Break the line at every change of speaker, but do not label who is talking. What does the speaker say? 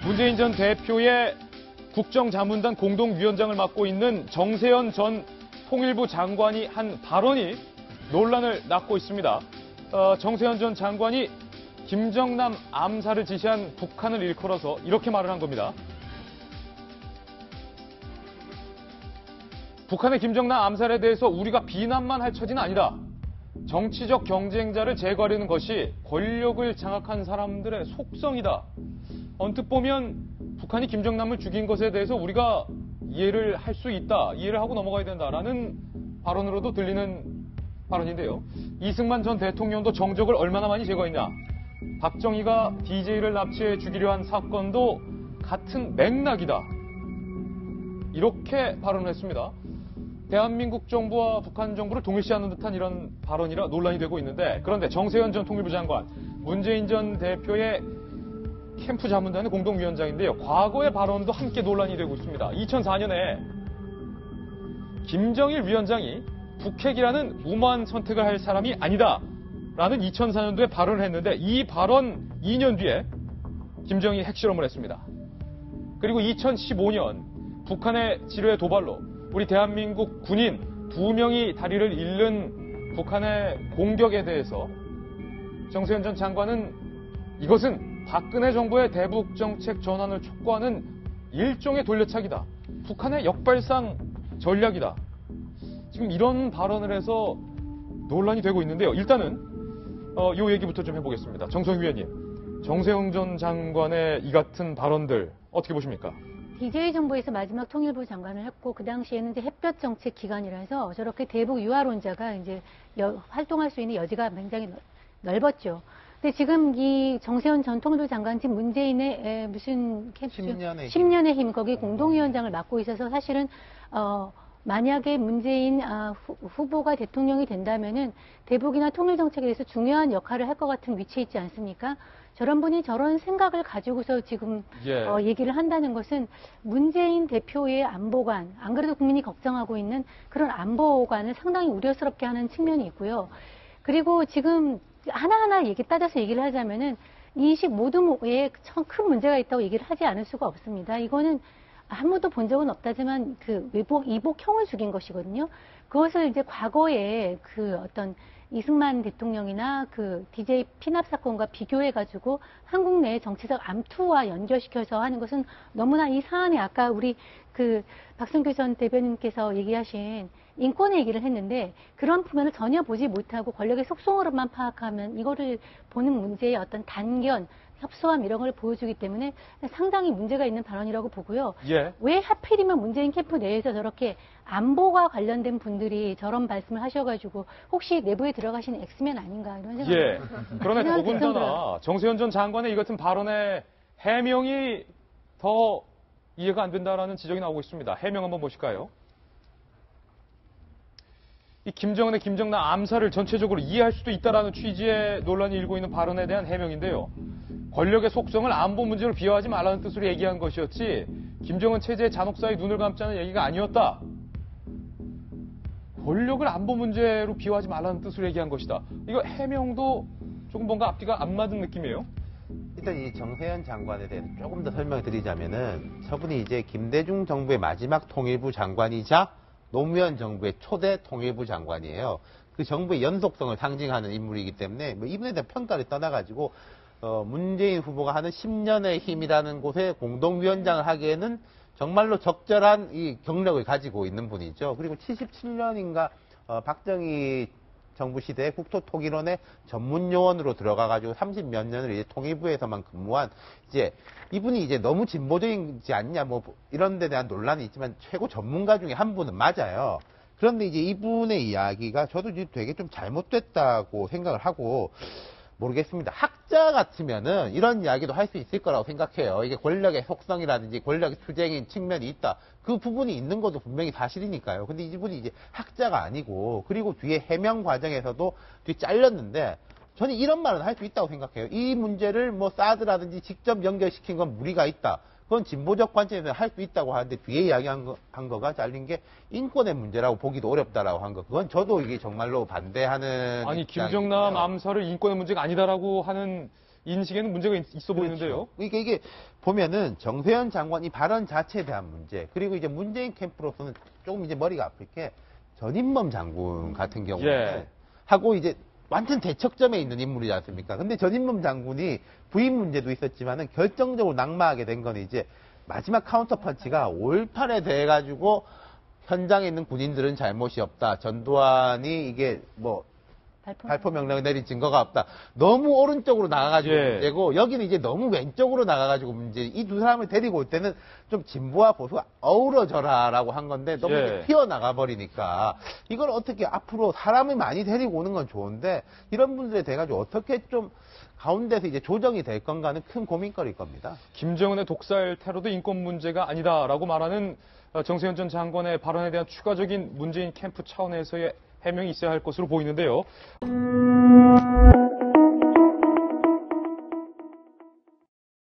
문재인 전 대표의 국정자문단 공동위원장을 맡고 있는 정세현 전 통일부 장관이 한 발언이 논란을 낳고 있습니다. 정세현 전 장관이 김정남 암살을 지시한 북한을 일컬어서 이렇게 말을 한 겁니다. 북한의 김정남 암살에 대해서 우리가 비난만 할 처지는 아니다. 정치적 경쟁자를 제거하려는 것이 권력을 장악한 사람들의 속성이다. 언뜻 보면 북한이 김정남을 죽인 것에 대해서 우리가 이해를 할 수 있다. 이해를 하고 넘어가야 된다라는 발언으로도 들리는 발언인데요. 이승만 전 대통령도 정적을 얼마나 많이 제거했냐. 박정희가 DJ를 납치해 죽이려 한 사건도 같은 맥락이다. 이렇게 발언을 했습니다. 대한민국 정부와 북한 정부를 동일시하는 듯한 이런 발언이라 논란이 되고 있는데, 그런데 정세현 전 통일부 장관, 문재인 전 대표의 캠프 자문단의 공동위원장인데요. 과거의 발언도 함께 논란이 되고 있습니다. 2004년에 김정일 위원장이 북핵이라는 무모한 선택을 할 사람이 아니다 라는 2004년도에 발언을 했는데, 이 발언 2년 뒤에 김정일이 핵실험을 했습니다. 그리고 2015년 북한의 지뢰 도발로 우리 대한민국 군인 2명이 다리를 잃는 북한의 공격에 대해서 정세현 전 장관은 이것은 박근혜 정부의 대북 정책 전환을 촉구하는 일종의 돌려차기다. 북한의 역발상 전략이다. 지금 이런 발언을 해서 논란이 되고 있는데요. 일단은 이 얘기부터 좀 해보겠습니다. 정성희 위원님, 정세현 전 장관의 이 같은 발언들 어떻게 보십니까?
DJ 정부에서 마지막 통일부 장관을 했고, 그 당시에는 이제 햇볕 정책 기간이라서 저렇게 대북 유화론자가 이제 활동할 수 있는 여지가 굉장히 넓었죠. 근데 지금 이 정세현 전 통일부 장관, 지금 문재인의 무슨 캠프 10년의 힘 거기 공동위원장을 맡고 있어서 사실은 만약에 문재인 후보가 대통령이 된다면은 대북이나 통일 정책에 대해서 중요한 역할을 할 것 같은 위치에 있지 않습니까? 저런 분이 저런 생각을 가지고서 지금 얘기를 한다는 것은 문재인 대표의 안보관, 안 그래도 국민이 걱정하고 있는 그런 안보관을 상당히 우려스럽게 하는 측면이 있고요. 그리고 지금 하나하나 따져서 얘기를 하자면은 이식 모두에 큰 문제가 있다고 얘기를 하지 않을 수가 없습니다. 이거는 한 번도 본 적은 없다지만 이복형을 죽인 것이거든요. 그것을 이제 과거에 어떤 이승만 대통령이나 DJ 피납 사건과 비교해가지고 한국 내 정치적 암투와 연결시켜서 하는 것은 너무나 이 사안에 아까 우리 박성규 전 대변인께서 얘기하신 인권의 얘기를 했는데, 그런 부분을 전혀 보지 못하고 권력의 속성으로만 파악하면 이거를 보는 문제의 어떤 단견, 협소함 이런 걸 보여주기 때문에 상당히 문제가 있는 발언이라고 보고요. 왜 하필이면 문재인 캠프 내에서 저렇게 안보와 관련된 분들이 저런 말씀을 하셔가지고 혹시 내부에 들어가신 엑스맨 아닌가 이런 생각이
그러나 더군다나 정세현 전 장관의 이 같은 발언에 해명이 더 이해가 안 된다라는 지적이 나오고 있습니다. 해명 한번 보실까요? 이 김정은의 김정남 암살을 전체적으로 이해할 수도 있다라는 취지의 논란이 일고 있는 발언에 대한 해명인데요. 권력의 속성을 안보 문제로 비화하지 말라는 뜻으로 얘기한 것이었지, 김정은 체제의 잔혹사에 눈을 감자는 얘기가 아니었다. 권력을 안보 문제로 비화하지 말라는 뜻으로 얘기한 것이다. 이거 해명도 조금 뭔가 앞뒤가 안 맞은 느낌이에요.
일단 이 정세현 장관에 대해서 조금 더 설명을 드리자면은, 저분이 이제 김대중 정부의 마지막 통일부 장관이자 노무현 정부의 초대 통일부 장관이에요. 그 정부의 연속성을 상징하는 인물이기 때문에 이분에 대한 평가를 떠나가지고 문재인 후보가 하는 10년의 힘이라는 곳에 공동위원장을 하기에는 정말로 적절한 이 경력을 가지고 있는 분이죠. 그리고 77년인가 박정희 정부 시대에 국토통일원의 전문 요원으로 들어가가지고 30몇 년을 이제 통일부에서만 근무한, 이제 이분이 이제 너무 진보적이지 않냐 이런 데 대한 논란이 있지만 최고 전문가 중에 한 분은 맞아요. 그런데 이제 이분의 이야기가 저도 이제 되게 좀 잘못됐다고 생각을 하고, 모르겠습니다. 학자 같으면은 이런 이야기도 할 수 있을 거라고 생각해요. 이게 권력의 속성이라든지 권력의 투쟁인 측면이 있다. 그 부분이 있는 것도 분명히 사실이니까요. 근데 이분이 이제 학자가 아니고, 그리고 뒤에 해명 과정에서도 뒤에 잘렸는데, 저는 이런 말은 할 수 있다고 생각해요. 이 문제를 사드라든지 직접 연결시킨 건 무리가 있다. 그건 진보적 관점에서 할 수 있다고 하는데, 뒤에 이야기한 거가 잘린 게 인권의 문제라고 보기도 어렵다라고 한 거. 그건 저도 이게 정말로 반대하는.
아니, 김정남 암살을 인권의 문제가 아니다라고 하는 인식에는 문제가 있어 보이는데요.
그렇죠. 이게 보면은 정세현 장관이 발언 자체에 대한 문제, 그리고 이제 문재인 캠프로서는 조금 이제 머리가 아플 게 전인범 장군 같은 경우에
예.
하고 이제 완전 대척점에 있는 인물이지 않습니까? 근데 전인범 장군이 부인 문제도 있었지만은 결정적으로 낙마하게 된 건 이제 마지막 카운터 펀치가 5.18에 대해 가지고 현장에 있는 군인들은 잘못이 없다. 전두환이 이게 뭐 발포 명령을 내린 증거가 없다. 너무 오른쪽으로 나가가지고
예.
문제고, 여기는 이제 너무 왼쪽으로 나가가지고 문제. 이 두 사람을 데리고 올 때는 좀 진보와 보수가 어우러져라라고 한 건데 너무
예.
이제 튀어나가 버리니까 이걸 어떻게 앞으로 사람을 많이 데리고 오는 건 좋은데 이런 분들에 대해 가지고 어떻게 좀 가운데서 이제 조정이 될 건가는 큰 고민거리일 겁니다.
김정은의 독살 테러도 인권 문제가 아니다라고 말하는 정세현 전 장관의 발언에 대한 추가적인 문재인 캠프 차원에서의 해명이 있어야 할 것으로 보이는데요.